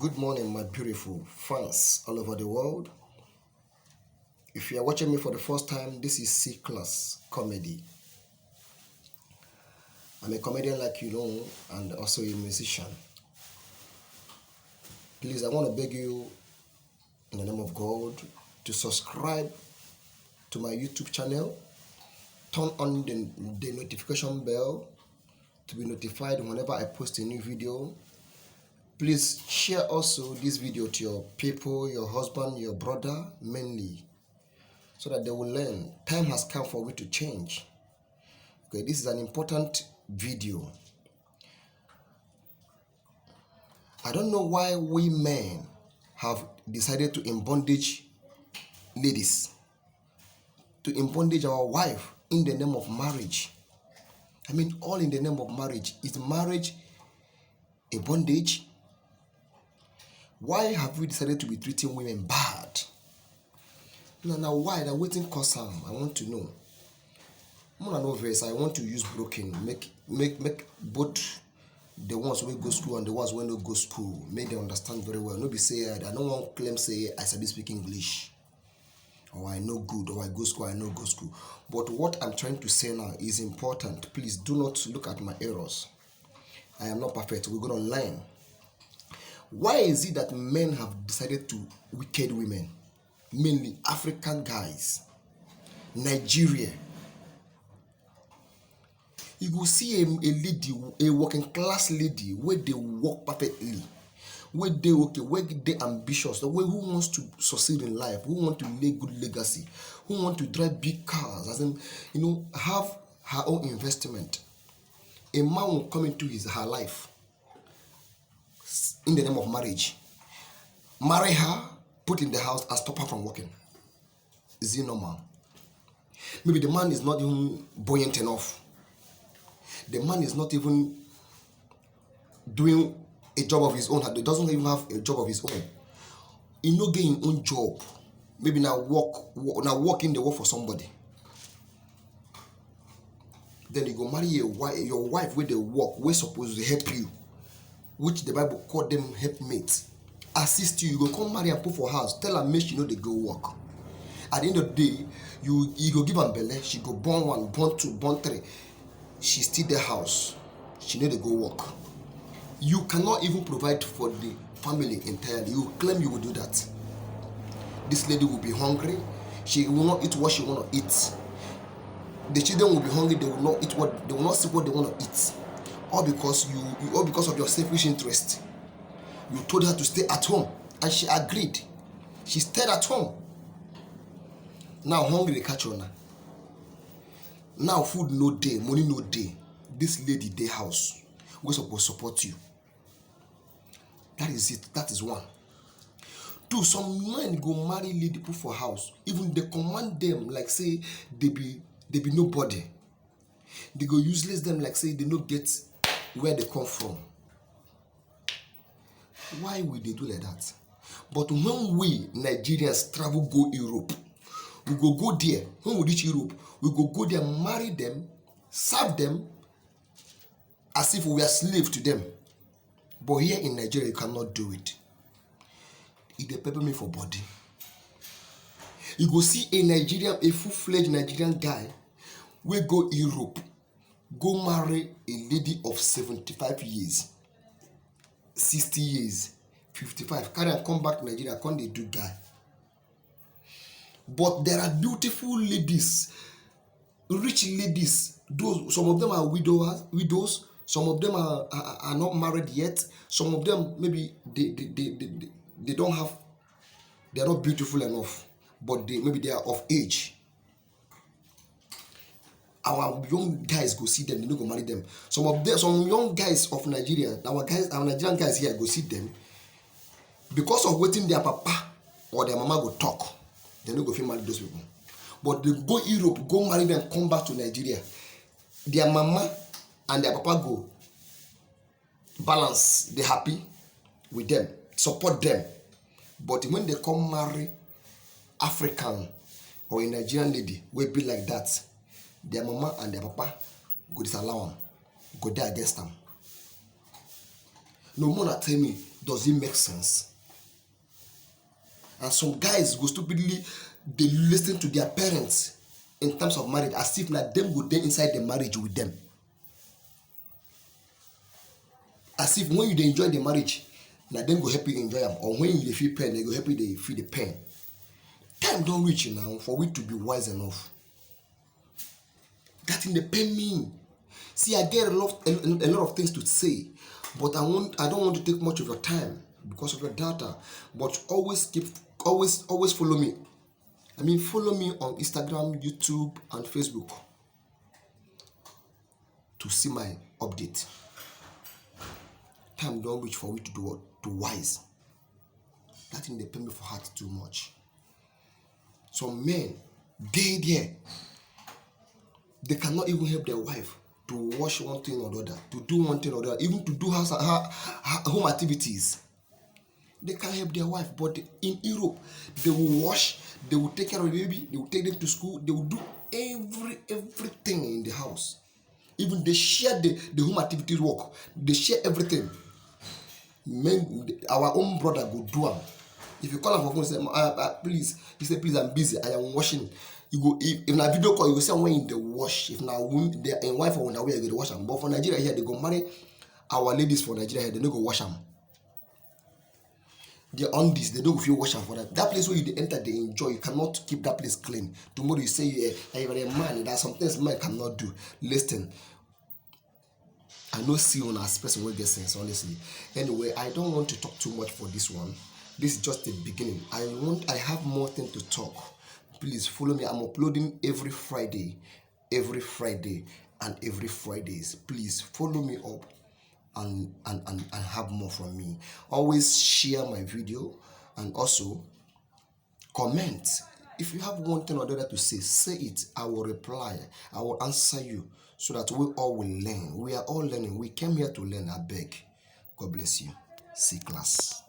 Good morning, my beautiful fans all over the world. If you are watching me for the first time, this is C Class Comedy. I'm a comedian like you know, and also a musician. Please, I want to beg you, in the name of God, to subscribe to my YouTube channel, turn on the notification bell to be notified whenever I post a new video. Please share also this video to your people, your husband, your brother, mainly, so that they will learn. Time has come for we to change. Okay, this is an important video. I don't know why we men have decided to bondage ladies, to bondage our wife in the name of marriage. I mean, all in the name of marriage. Is marriage a bondage? Why have we decided to be treating women bad? Now why? Now waiting cause harm. I want to know. More than obvious, I want to use broken. Make both the ones who go school and the ones who don't go school. Make them understand very well. No be say I don't want claim say I sabi speak English, or I know good, or I go school, I know go school. But what I'm trying to say now is important. Please do not look at my errors. I am not perfect. We're gonna learn. Why is it that men have decided to wicked women? Mainly African guys, Nigeria. You go see a lady, a working class lady, where they work perfectly, where they okay, where they ambitious, the way who wants to succeed in life, who want to lay good legacy, who want to drive big cars, as in, have her own investment. A man will come into her life in the name of marriage, marry her, put in the house, and stop her from working. Is it normal? Maybe the man is not even buoyant enough. The man is not even doing a job of his own. He doesn't even have a job of his own. He no get his own job. Maybe now working the work for somebody. Then you go marry your wife where they work, where supposed to help you, which the Bible call them helpmates. Assist you. You go come marry and put for house. Tell her make she know they go work. At the end of the day, you go give her belly. She go born one, born two, born three. She still the house. She know they go work. You cannot even provide for the family entirely. You claim you will do that. This lady will be hungry. She will not eat what she want to eat. The children will be hungry. They will not eat what they will not see what they want to eat. All because all because of your selfish interest. You told her to stay at home, and she agreed. She stayed at home. Now hungry they catch her now. Now food no day, money no day. This lady dey house. We supposed to support you. That is it. That is one. Two, some men go marry lady put for house. Even they command them like say they be nobody. They go useless them like say they no get where they come from. Why will they do like that? But when we Nigerians travel go Europe, we go there. When we reach Europe, we go there, marry them, serve them as if we are slave to them. But here in Nigeria, you cannot do it. It dey pepper me for body. You go see a full-fledged Nigerian guy, we go Europe, go marry a lady of 75 years, 60 years, 55. Carry and come back to Nigeria, come they do guy. But there are beautiful ladies, rich ladies. Those some of them are widows. Some of them are not married yet. Some of them maybe they don't have. They are not beautiful enough, but maybe they are of age. Our young guys go see them. They don't go marry them. Some young guys of Nigeria, our Nigerian guys here go see them because of waiting their papa or their mama go talk. They no go fit marry those people. But they go Europe, go marry them, come back to Nigeria. Their mama and their papa go balance. They happy with them, support them. But when they come marry African or a Nigerian lady, will be like that. Their mama and their papa go disallow them, go die against them. No more tell me Does it make sense? And some guys go stupidly, they listen to their parents in terms of marriage as if na them go dey inside the marriage with them. As if when you dey enjoy the marriage, na them go help you enjoy am, or when you dey feel pain, they go help you dey feel the pain. Time don reach now for we to be wise enough. That thing dey pain me. See, I get a lot of things to say, but I don't want to take much of your time because of your data. But always follow me. I mean, follow me on Instagram, YouTube, and Facebook to see my update. Time don't reach for we to do what? To wise. That thing they pay me for heart too much. Some men, there, they cannot even help their wife to wash one thing or the other, to do one thing or the other, even to do home activities. They can't help their wife, but in Europe, they will wash, they will take care of the baby, they will take them to school, they will do everything in the house. Even they share the home activities work, they share everything. Men, our own brother go do am. If you call him for phone, say, please, he say, please, I'm busy, I am washing. You go, if na video call, you go say when in the wash. If na in wife or when you go wash them. But for Nigeria here, they go marry our ladies for Nigeria here, they no go wash them. They on this, they don't feel wash them for that. That place where you enter, they enjoy. You cannot keep that place clean. Tomorrow you say you're a man, there's some things man cannot do. Listen, I know see on as person will get sense, honestly. Anyway, I don't want to talk too much for this one. This is just the beginning. I have more things to talk. Please follow me. I'm uploading every Friday, and every Fridays. Please follow me up and have more from me. Always share my video and also comment. If you have one thing or the other to say it. I will reply. I will answer you so that we all will learn. We are all learning. We came here to learn. I beg. God bless you. See class.